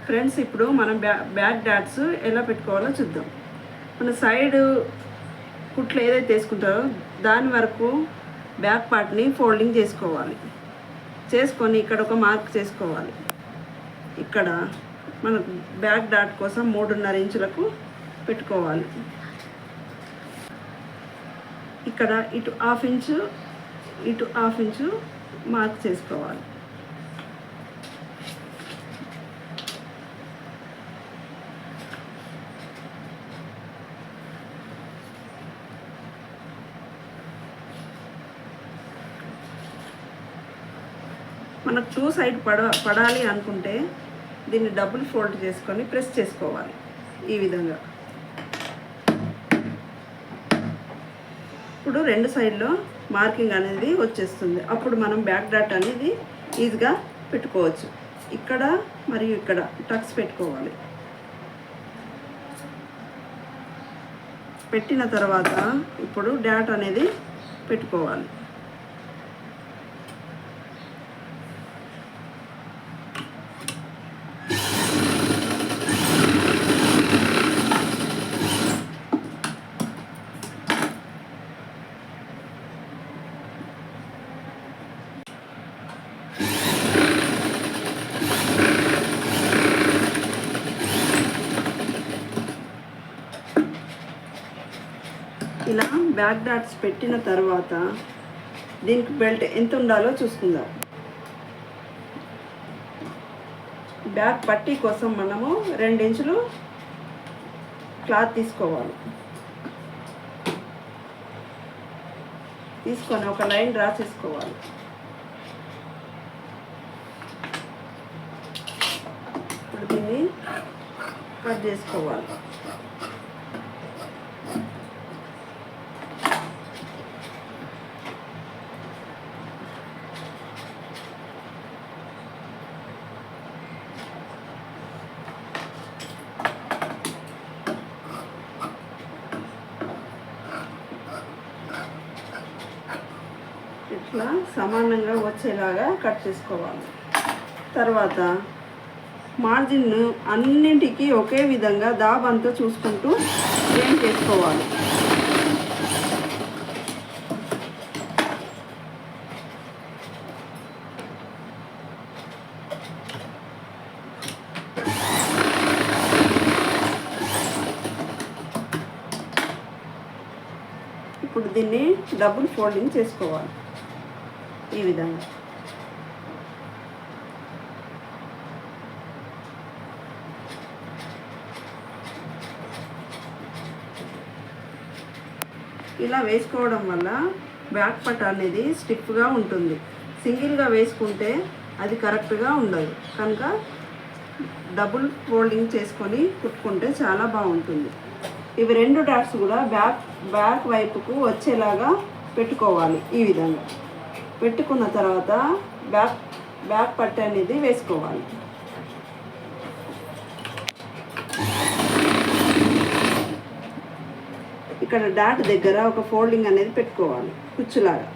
Friends, ఇప్పుడు మనం back dots ఎలా పెట్టుకోవాలో చూద్దాం. మన సైడ్ కుట్లు ఏదైతే వేసుకుంటారో దాని వరకు బ్యాక్ పార్ట్ని ఫోల్డింగ్ చేసుకోవాలి. చేసుకొని ఇక్కడ ఒక మార్క్ చేసుకోవాలి. ఇక్కడ మనకు బ్యాక్ డాట్ కోసం 3.5 ఇంచులకు పెట్టుకోవాలి. ఇక్కడ ఇటు 1/2 ఇంచు ఇటు 1/2 ఇంచు మార్క్ చేసుకోవాలి. మనకు 2 సైడ్ పడాలి అనుకుంటే దీన్ని డబుల్ ఫోల్డ్ చేసుకొని ప్రెస్ చేసుకోవాలి. ఈ విధంగా ఇప్పుడు 2 సైడ్లో మార్కింగ్ అనేది వచ్చేస్తుంది. అప్పుడు మనం బ్యాక్ డాట్ అనేది ఈజీగా పెట్టుకోవచ్చు. ఇక్కడ మరియు ఇక్కడ టక్స్ పెట్టుకోవాలి. పెట్టిన తర్వాత ఇప్పుడు డాట్ అనేది పెట్టుకోవాలి. ఇలా బ్యాక్ డాట్స్ పెట్టిన తర్వాత దీనికి బెల్ట్ ఎంత ఉండాలో చూసుకుందాం. బ్యాక్ పట్టీ కోసం మనము 2 ఇంచులు క్లాత్ తీసుకోవాలి. తీసుకొని ఒక లైన్ డ్రా చేసుకోవాలి. ఇప్పుడు దీన్ని కట్ చేసుకోవాలి. ఇట్లా సమానంగా వచ్చేలాగా కట్ చేసుకోవాలి. తర్వాత మార్జిన్ అన్నింటికి ఒకే విధంగా దాబంతా చూసుకుంటూ జాయిన్ చేసుకోవాలి. ఇప్పుడు దీన్ని డబుల్ ఫోల్డింగ్ చేసుకోవాలి. ఈ విధంగా ఇలా వేసుకోవడం వల్ల బ్యాక్ పట్ అనేది స్టిఫ్గా ఉంటుంది. సింగిల్గా వేసుకుంటే అది కరెక్ట్గా ఉండదు. కనుక డబుల్ ఫోల్డింగ్ చేసుకొని కుట్టుకుంటే చాలా బాగుంటుంది. ఇవి 2 డాట్స్ కూడా బ్యాక్ వైపుకు వచ్చేలాగా పెట్టుకోవాలి. ఈ విధంగా పెట్టుకున్న తర్వాత బ్యాక్ పట్టీ అనేది వేసుకోవాలి. ఇక్కడ డాట్ దగ్గర ఒక ఫోల్డింగ్ అనేది పెట్టుకోవాలి కుచ్చులాగా.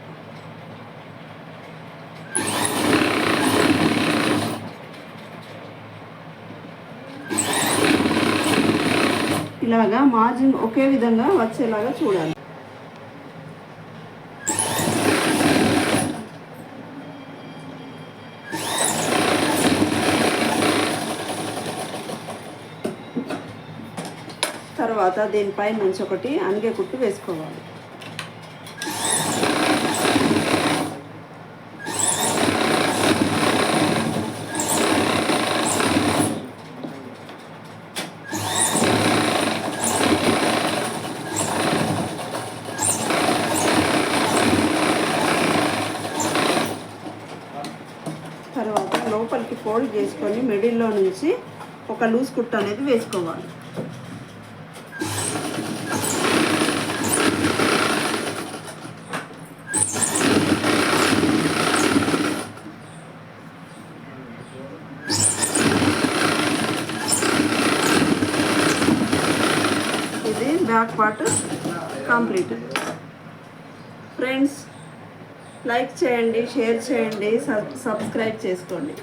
ఇలాగా మార్జిన్ ఒకే విధంగా వచ్చేలాగా చూడాలి. తర్వాత దీనిపై నుంచి ఒకటి అంగే కుట్టు వేసుకోవాలి. తర్వాత లోపలికి ఫోల్డ్ చేసుకొని మిడిల్లో నుంచి ఒక లూజ్ కుట్టు అనేది వేసుకోవాలి. Back part complete. Friends, like చేయండి, షేర్ చేయండి, సబ్స్క్రైబ్ చేసుకోండి.